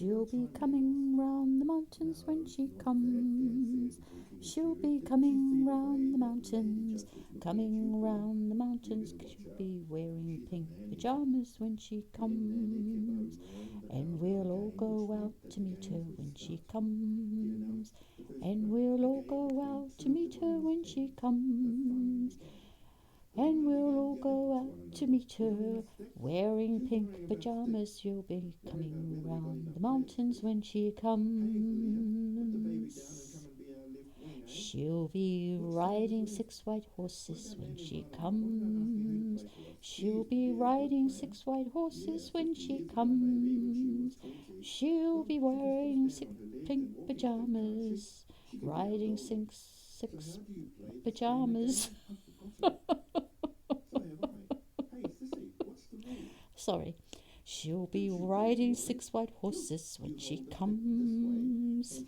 She'll be coming round the mountains when she comes. She'll be coming round the mountains, coming round the mountains. She'll be wearing pink pajamas when she comes. And we'll all go out to meet her when she comes. And we'll all go out to meet her when she comes. And we'll all go out to meet her, wearing pink pajamas. She'll be coming round the mountains when she comes. She'll be riding 6 white horses when she comes. She'll be riding 6 white horses when she comes. She'll be wearing 6 pink pajamas, riding six pajamas. Sorry. She'll be riding 6 white horses when she comes.